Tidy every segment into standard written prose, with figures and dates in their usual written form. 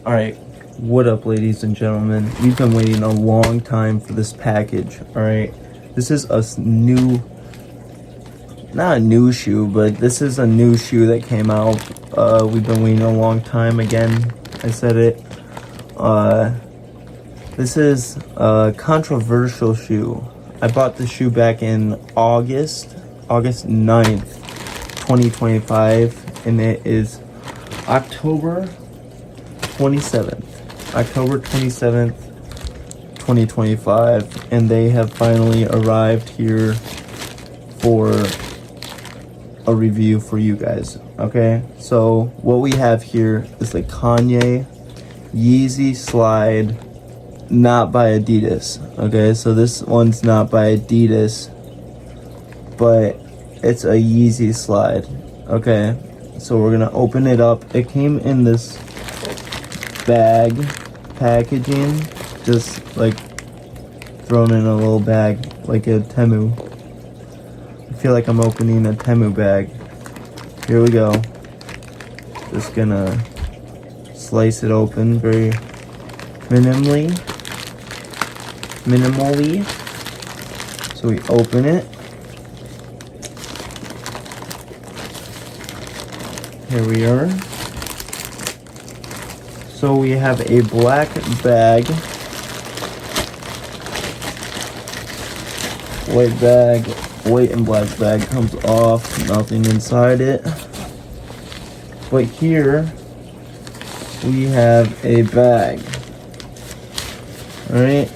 Alright, what up, ladies and gentlemen? We've been waiting a long time for this package, alright? This is not a new shoe, but this is a new shoe that came out. We've been waiting a long time again. I said it. This is a controversial shoe. I bought the shoe back in August 9th, 2025, and it is October 27th, 2025, and they have finally arrived here for a review for you guys. Okay, so what we have here is the Kanye Yeezy Slide, not by Adidas. Okay, so this one's not by Adidas, but it's a Yeezy Slide. Okay, so we're gonna open it up. It came in this bag packaging, just like thrown in a little bag, like a Temu. I feel like I'm opening a Temu bag. Here we go. Just gonna slice it open very minimally. So we open it. Here we are. So we have a black bag, white and black bag comes off, nothing inside it. But here we have a bag. Alright,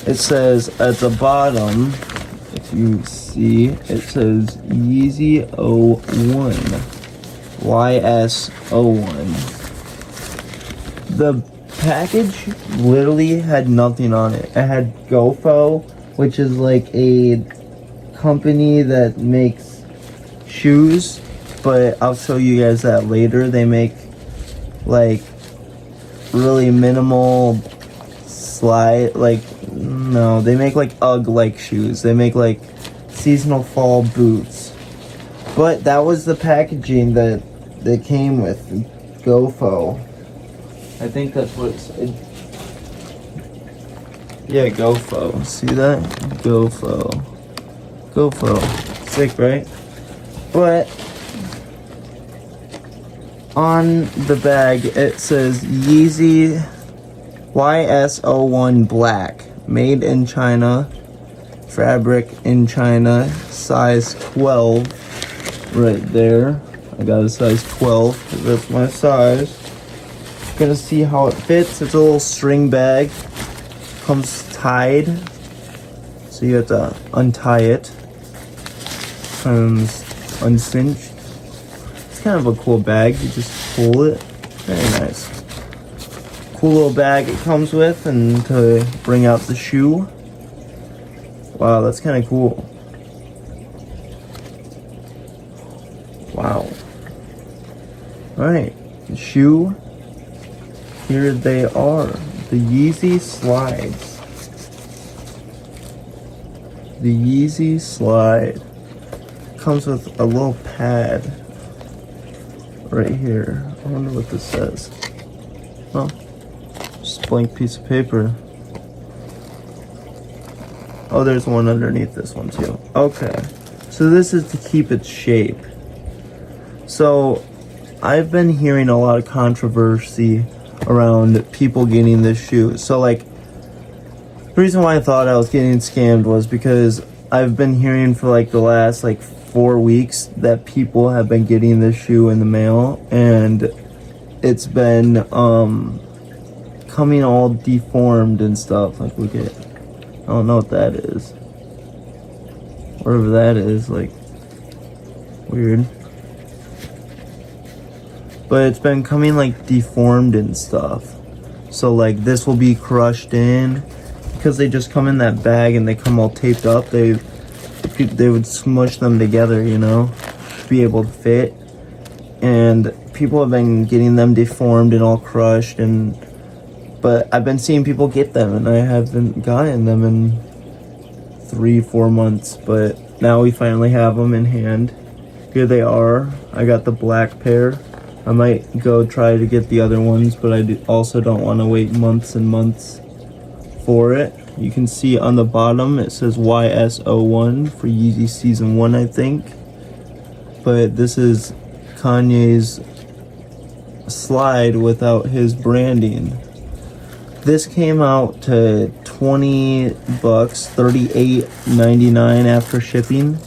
it says at the bottom, if you see, it says Yeezy 01, YS01. The package literally had nothing on it. It had GoFo, which is like a company that makes shoes, but I'll show you guys that later. They make like really minimal slide, they make like UGG-like shoes. They make like seasonal fall boots. But that was the packaging that they came with, GoFo. I think that's what it said. Yeah, GoFo. See that? GoFo. Sick, right? But on the bag it says Yeezy YS01 Black, made in China, fabric in China, size 12 right there. I got a size 12 because that's my size. Gonna see how it fits. It's a little string bag, comes tied, so you have to untie it. Comes uncinched. It's kind of a cool bag. You just pull it. Very nice. Cool little bag it comes with, and to bring out the shoe. Wow, that's kind of cool. Wow. Alright, the shoe. Here they are, the Yeezy Slides. The Yeezy Slide comes with a little pad right here. I wonder what this says. Oh, just a blank piece of paper. Oh, there's one underneath this one too. Okay, so this is to keep its shape. So I've been hearing a lot of controversy around people getting this shoe. So like, the reason why I thought I was getting scammed was because I've been hearing for like the last like 4 weeks that people have been getting this shoe in the mail, and it's been coming all deformed and stuff. Like, look at, I don't know what that is. Whatever that is, like, weird. But it's been coming like deformed and stuff. So like this will be crushed in, because they just come in that bag and they come all taped up. They would smush them together, you know, to be able to fit. And people have been getting them deformed and all crushed, but I've been seeing people get them, and I haven't gotten them in 3-4 months. But now we finally have them in hand. Here they are. I got the black pair. I might go try to get the other ones, but I also don't want to wait months and months for it. You can see on the bottom it says YS01 for Yeezy Season 1, I think. But this is Kanye's slide without his branding. This came out to $20, $38.99 after shipping.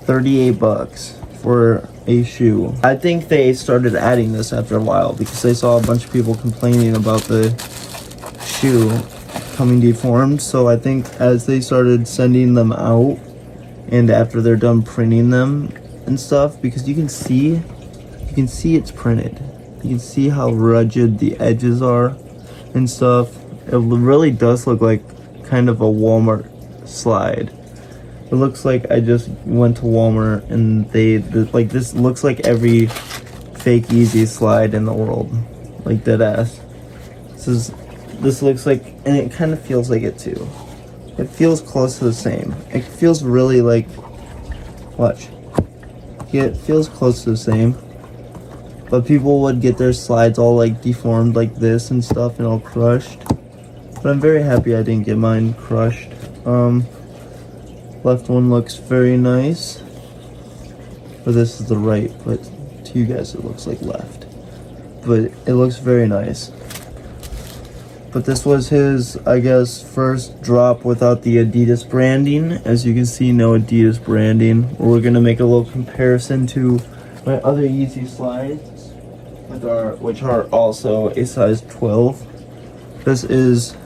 $38 for a shoe. I think they started adding this after a while because they saw a bunch of people complaining about the shoe coming deformed. So I think as they started sending them out, and after they're done printing them and stuff, because you can see it's printed. You can see how rugged the edges are and stuff. It really does look like kind of a Walmart slide. It looks like I just went to Walmart and like this looks like every fake Yeezy slide in the world, like dead ass. This looks like, and it kind of feels like it too. It feels close to the same. It feels really like, watch. Yeah, it feels close to the same. But people would get their slides all like deformed like this and stuff and all crushed. But I'm very happy I didn't get mine crushed. Left one looks very nice. Or this is the right, but to you guys it looks like left. But it looks very nice. But this was his, I guess, first drop without the Adidas branding. As you can see, no Adidas branding. We're gonna make a little comparison to my other Yeezy Slides, which are also a size 12. This is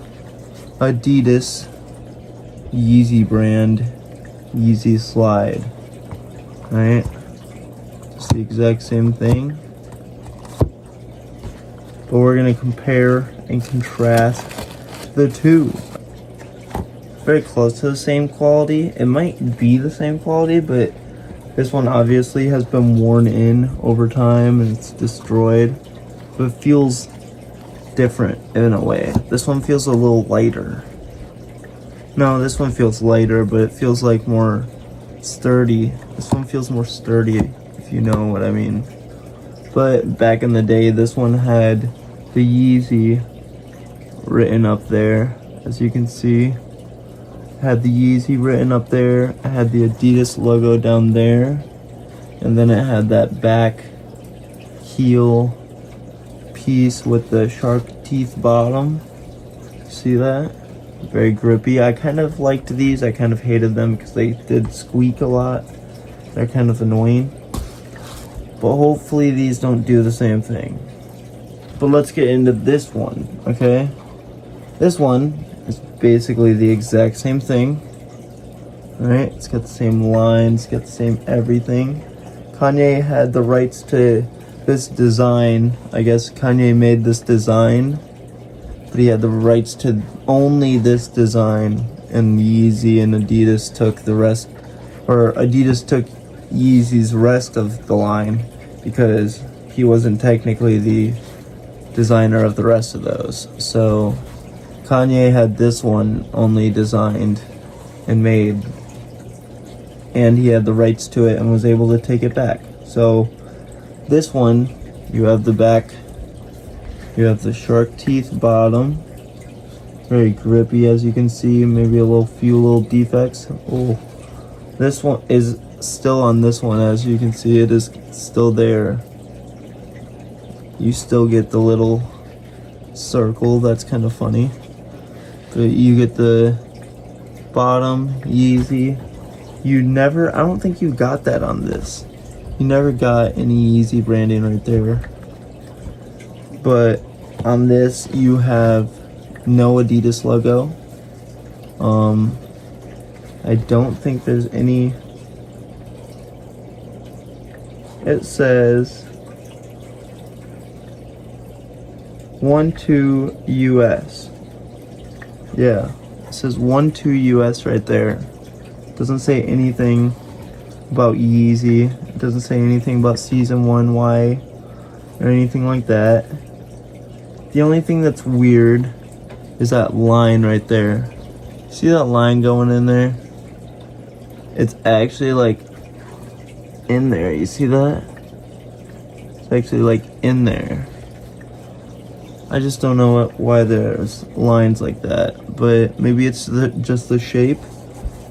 Adidas Yeezy brand Yeezy Slide. Alright, it's the exact same thing. But we're gonna compare and contrast the two. Very close to the same quality. It might be the same quality, but this one obviously has been worn in over time and it's destroyed. But it feels different in a way. This one feels a little lighter. No, this one feels lighter, but it feels like more sturdy. This one feels more sturdy, if you know what I mean. But back in the day, this one had the Yeezy written up there, as you can see. Had the Yeezy written up there. It had the Adidas logo down there, and then it had that back heel piece with the shark teeth bottom. See that? Very grippy. I kind of liked these. I kind of hated them because they did squeak a lot. They're kind of annoying. But hopefully these don't do the same thing. But let's get into this one, okay? This one is basically the exact same thing. Alright, it's got the same lines, it's got the same everything. Kanye had the rights to this design. I guess Kanye made this design, but he had the rights to only this design, and Yeezy and Adidas took the rest, or Adidas took Yeezy's rest of the line because he wasn't technically the designer of the rest of those. So Kanye had this one only designed and made, and he had the rights to it and was able to take it back. So this one, you have the back, you have the shark teeth bottom, very grippy as you can see, maybe a few little defects. Oh, this one is still on this one, as you can see, it is still there. You still get the little circle, that's kind of funny. But you get the bottom Yeezy. I don't think you got that on this. You never got any Yeezy branding right there. But on this you have no Adidas logo. I don't think there's any. It says 12 US. Yeah, it says 12 US right there. Doesn't say anything about Yeezy. It doesn't say anything about Season 1 Y or anything like that. The only thing that's weird is that line right there. See that line going in there? It's actually like in there. You see that? It's actually like in there. I just don't know why there's lines like that, but maybe it's just the shape.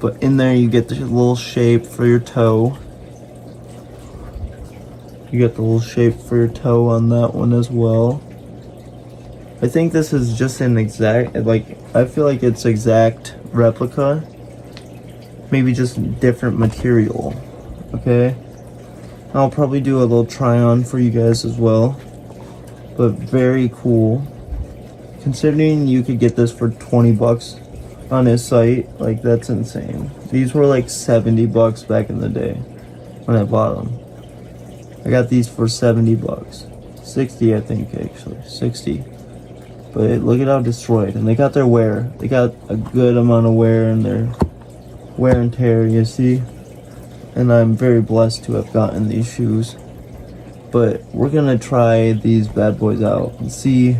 But in there you get the little shape for your toe. You get the little shape for your toe on that one as well. I think this is just an exact, like, I feel like it's exact replica. Maybe just different material, okay? I'll probably do a little try on for you guys as well. But very cool. Considering you could get this for 20 bucks on his site, like, that's insane. These were like 70 bucks back in the day when I bought them. I got these for 70 bucks. 60, I think, actually. 60. But look at how destroyed. And they got their wear. They got a good amount of wear in their wear and tear, you see? And I'm very blessed to have gotten these shoes. But we're gonna try these bad boys out and see.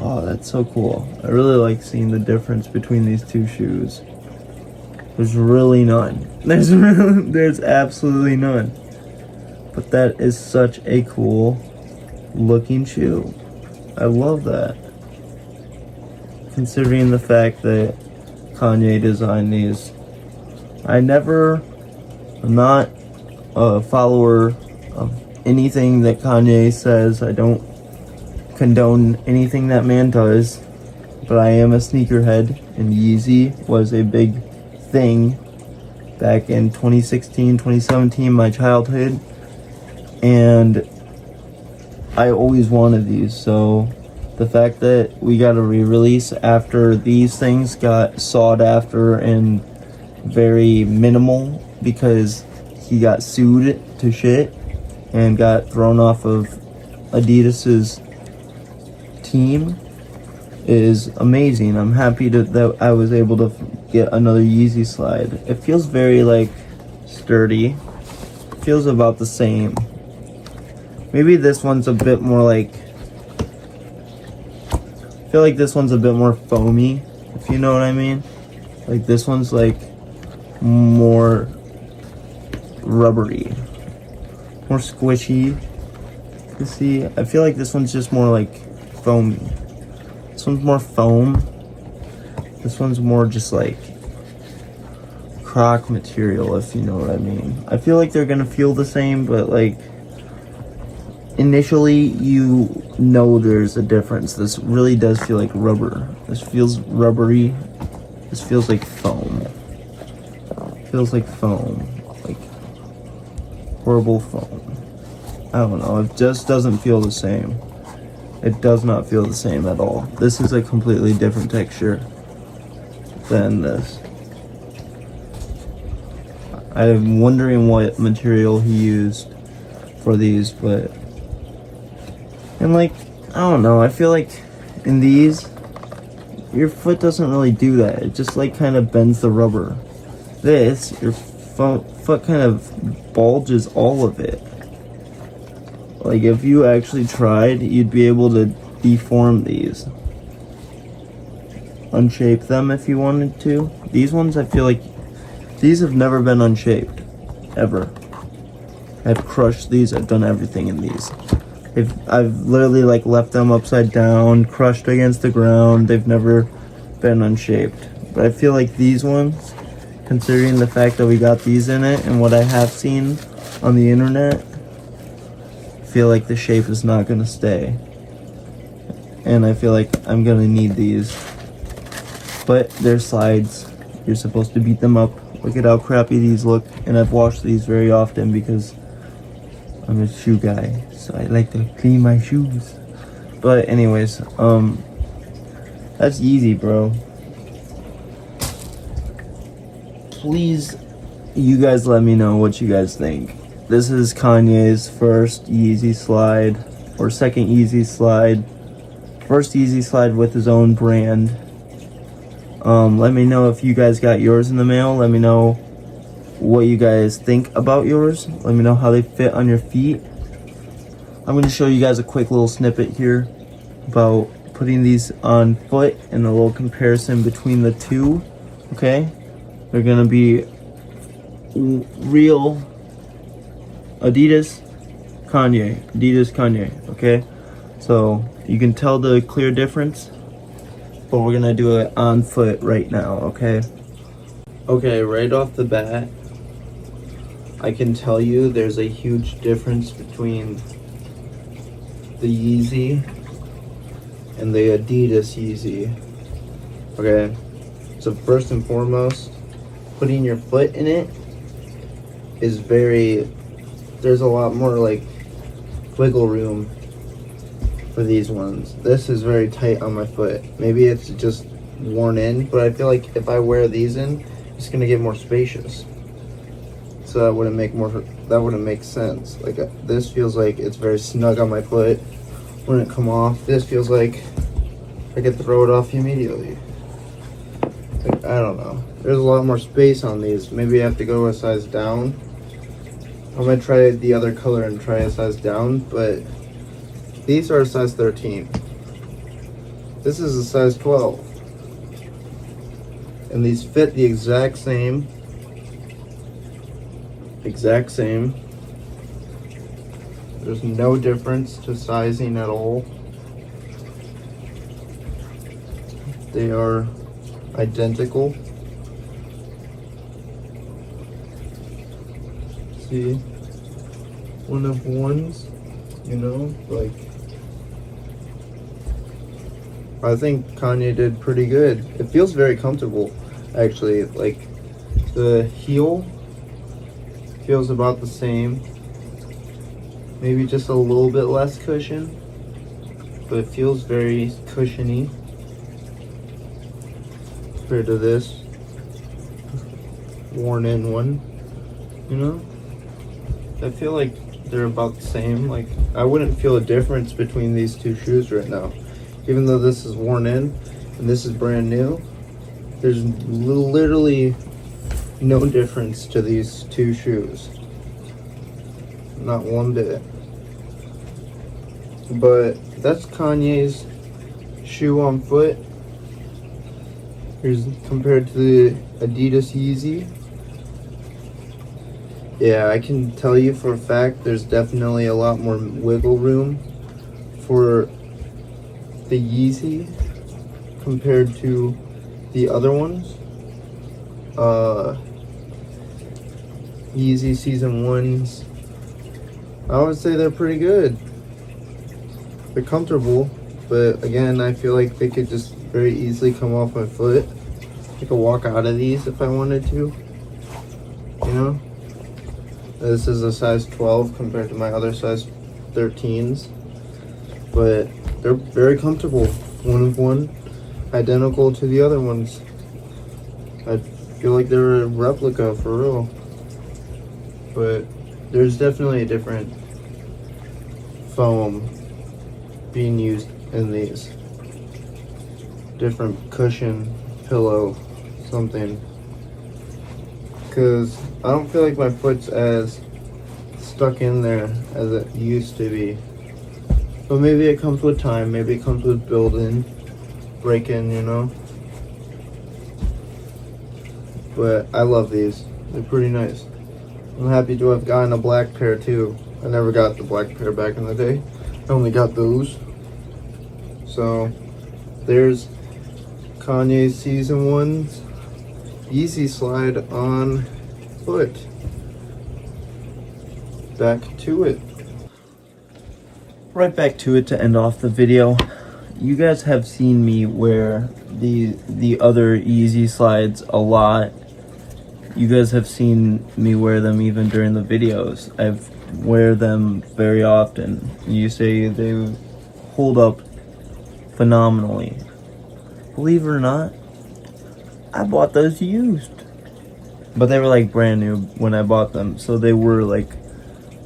Oh, that's so cool. I really like seeing the difference between these two shoes. There's really none. There's absolutely none. But that is such a cool looking shoe. I love that. Considering the fact that Kanye designed these. I'm not a follower of anything that Kanye says. I don't condone anything that man does. But I am a sneakerhead, and Yeezy was a big thing back in 2016, 2017, my childhood. And I always wanted these, so the fact that we got a re-release after these things got sought after and very minimal because he got sued to shit and got thrown off of Adidas's team is amazing. I'm happy that I was able to get another Yeezy Slide. It feels very like sturdy. It feels about the same. Maybe this one's a bit more like, I feel like this one's a bit more foamy, if you know what I mean. Like this one's like more rubbery, more squishy. You see, I feel like this one's just more like foamy. This one's more foam. This one's more just like croc material, if you know what I mean. I feel like they're gonna feel the same, but like initially you know there's a difference. This really does feel like rubber. This feels rubbery. This feels like foam. It feels like foam. Like horrible foam. I don't know. It just doesn't feel the same. It does not feel the same at all. This is a completely different texture than this. I'm wondering what material he used for these, but and like, I don't know, I feel like in these, your foot doesn't really do that. It just like kind of bends the rubber. This, your foot kind of bulges all of it. Like if you actually tried, you'd be able to deform these. Unshape them if you wanted to. These ones, I feel like, these have never been unshaped. Ever. I've crushed these, I've done everything in these. I've literally like left them upside down, crushed against the ground. They've never been unshaped. But I feel like these ones, considering the fact that we got these in it and what I have seen on the internet, I feel like the shape is not going to stay. And I feel like I'm going to need these. But they're slides. You're supposed to beat them up. Look at how crappy these look. And I've washed these very often because I'm a shoe guy, so I like to clean my shoes. But anyways, that's Yeezy, bro. Please, you guys let me know what you guys think. This is Kanye's first Yeezy Slide, or second Yeezy Slide. First Yeezy Slide with his own brand. Let me know if you guys got yours in the mail. Let me know what you guys think about yours. Let me know how they fit on your feet. I'm going to show you guys a quick little snippet here about putting these on foot and a little comparison between the two. Okay, they're going to be real Adidas Kanye, Adidas Kanye, okay? So you can tell the clear difference, but we're gonna do it on foot right now, okay? Okay, right off the bat, I can tell you there's a huge difference between the Yeezy and the Adidas Yeezy, okay? So first and foremost, putting your foot in it is there's a lot more like wiggle room for these ones. This is very tight on my foot. Maybe it's just worn in, but I feel like if I wear these in, it's gonna get more spacious. So that wouldn't make sense. Like this feels like it's very snug on my foot. Wouldn't come off. This feels like I could throw it off immediately. Like, I don't know. There's a lot more space on these. Maybe I have to go a size down. I might try the other color and try a size down, but these are a size 13. This is a size 12. And these fit the exact same. There's no difference to sizing at all. They are identical. See, one of ones, you know, like I think Kanye did pretty good. It feels very comfortable, actually. Like the heel feels about the same, maybe just a little bit less cushion, but it feels very cushiony compared to this worn in one, you know? I feel like they're about the same. Like I wouldn't feel a difference between these two shoes right now. Even though this is worn in and this is brand new, there's literally no difference to these two shoes. Not one bit. But that's Kanye's shoe on foot. Here's compared to the Adidas Yeezy. Yeah, I can tell you for a fact there's definitely a lot more wiggle room for the Yeezy compared to the other ones. Yeezy Season 1s, I would say they're pretty good. They're comfortable, but again, I feel like they could just very easily come off my foot. I could walk out of these if I wanted to, you know? This is a size 12 compared to my other size 13s, but they're very comfortable. One of one, identical to the other ones. I feel like they're a replica for real, but there's definitely a different foam being used in these. Different cushion, pillow, something. Because I don't feel like my foot's as stuck in there as it used to be. But maybe it comes with time, maybe it comes with building, breaking, you know. But I love these. They're pretty nice. I'm happy to have gotten a black pair too. I never got the black pair back in the day. I only got those. So there's Kanye's Season 1's Yeezy Slide on foot. Back to it. Right back to it to end off the video. You guys have seen me wear the other Yeezy Slides a lot. You guys have seen me wear them even during the videos. I wear them very often. You say they hold up phenomenally. Believe it or not, I bought those used. But they were like brand new when I bought them. So they were like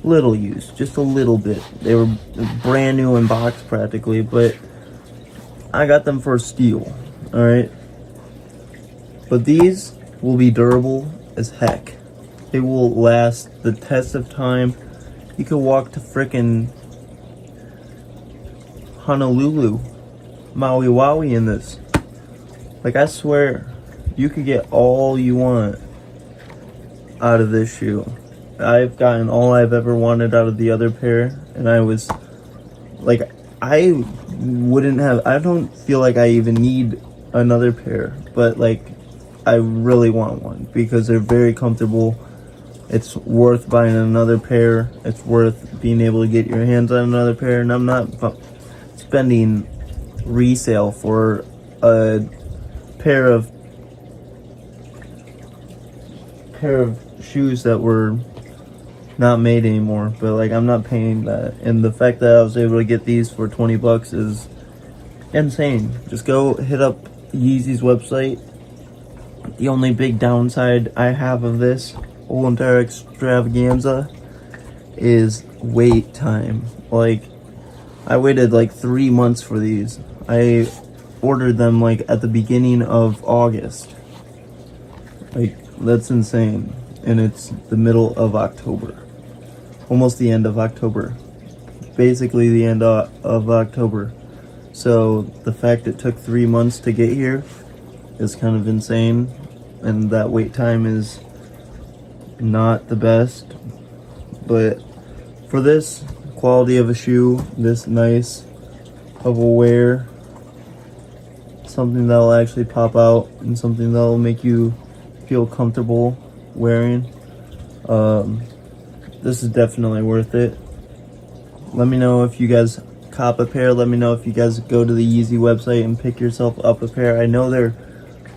little used, just a little bit. They were brand new in box practically, but I got them for a steal. Alright? But these will be durable as heck. They will last the test of time. You could walk to frickin' Honolulu, Maui Wowie in this. Like, I swear, you could get all you want out of this shoe. I've gotten all I've ever wanted out of the other pair, and I was like, I don't feel like I even need another pair, but like, I really want one because they're very comfortable. It's worth buying another pair. It's worth being able to get your hands on another pair, and I'm not spending resale for a pair of shoes that were not made anymore. But like, I'm not paying that, and the fact that I was able to get these for 20 bucks is insane. Just go hit up Yeezy's website. The only big downside I have of this whole entire extravaganza is wait time. Like, I waited like 3 months for these. I ordered them like at the beginning of August. Like, that's insane. And it's the middle of October. Almost the end of October. Basically the end of October. So the fact it took 3 months to get here is kind of insane. And that wait time is not the best. But for this quality of a shoe, this nice of a wear, something that'll actually pop out and something that'll make you feel comfortable wearing, this is definitely worth it. Let me know if you guys cop a pair. Let me know if you guys go to the Yeezy website and pick yourself up a pair. I know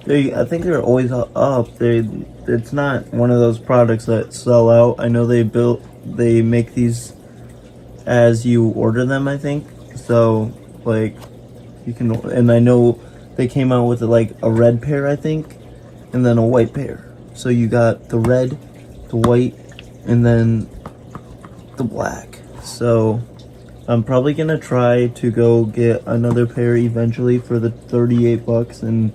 I think they're always up. It's not one of those products that sell out. I know they make these as you order them, I think. So like, you can, and I know they came out with like a red pair, I think, and then a white pair. So you got the red, the white, and then the black. So I'm probably gonna try to go get another pair eventually for the 38 bucks and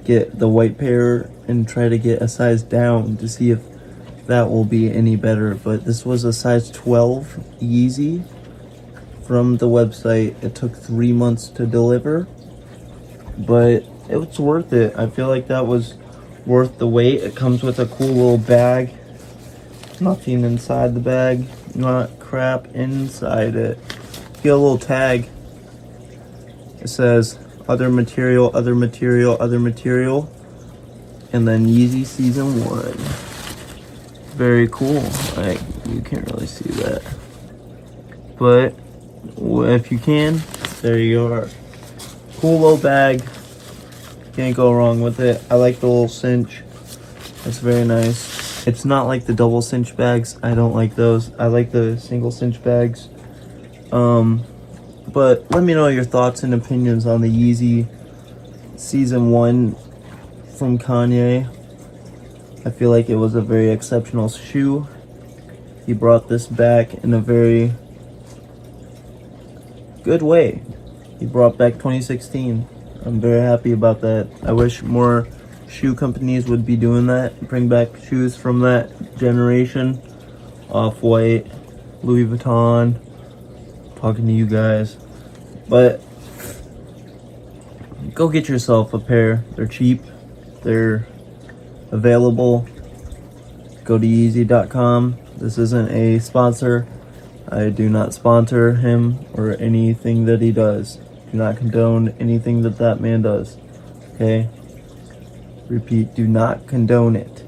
get the white pair and try to get a size down to see if that will be any better. But this was a size 12 Yeezy from the website. It took 3 months to deliver, but it was worth it. I feel like that was worth the wait. It comes with a cool little bag. Nothing inside the bag, not crap inside it. You get a little tag. It says other material, other material, other material, and then Yeezy Season 1. Very cool. Like, you can't really see that, but if you can, there you are. Cool little bag. Can't go wrong with it. I like the little cinch. It's very nice. It's not like the double cinch bags. I don't like those. I like the single cinch bags. But let me know your thoughts and opinions on the Yeezy Season 1 from Kanye. I feel like it was a very exceptional shoe. He brought this back in a very good way. He brought back 2016. I'm very happy about that. I wish more shoe companies would be doing that. Bring back shoes from that generation. Off-White, Louis Vuitton. Talking to you guys. But go get yourself a pair. They're cheap. They're available. Go to Yeezy.com. This isn't a sponsor. I do not sponsor him or anything that he does. Do not condone anything that man does. Okay? Repeat, do not condone it.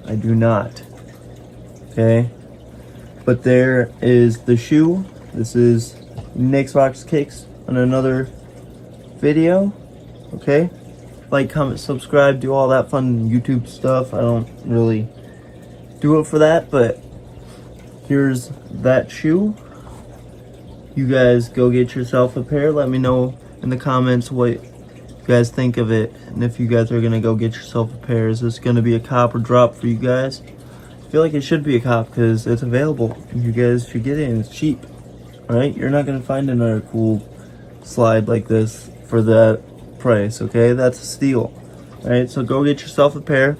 I do not. Okay? But there is the shoe. This is Nick's Box Kicks on another video. Okay? Like, comment, subscribe, do all that fun YouTube stuff. I don't really do it for that, but here's that shoe. You guys go get yourself a pair. Let me know in the comments what you guys think of it, and if you guys are gonna go get yourself a pair. Is this gonna be a cop or drop for you guys? I feel like it should be a cop because it's available. You guys should get it and it's cheap. Alright? You're not gonna find another cool slide like this for that price, okay? That's a steal. Alright, so go get yourself a pair.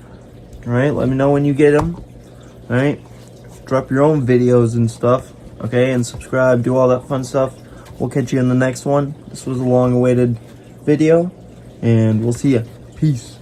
Alright, let me know when you get them. Alright? Drop your own videos and stuff. Okay, and subscribe, do all that fun stuff. We'll catch you in the next one. This was a long-awaited video, and we'll see ya. Peace.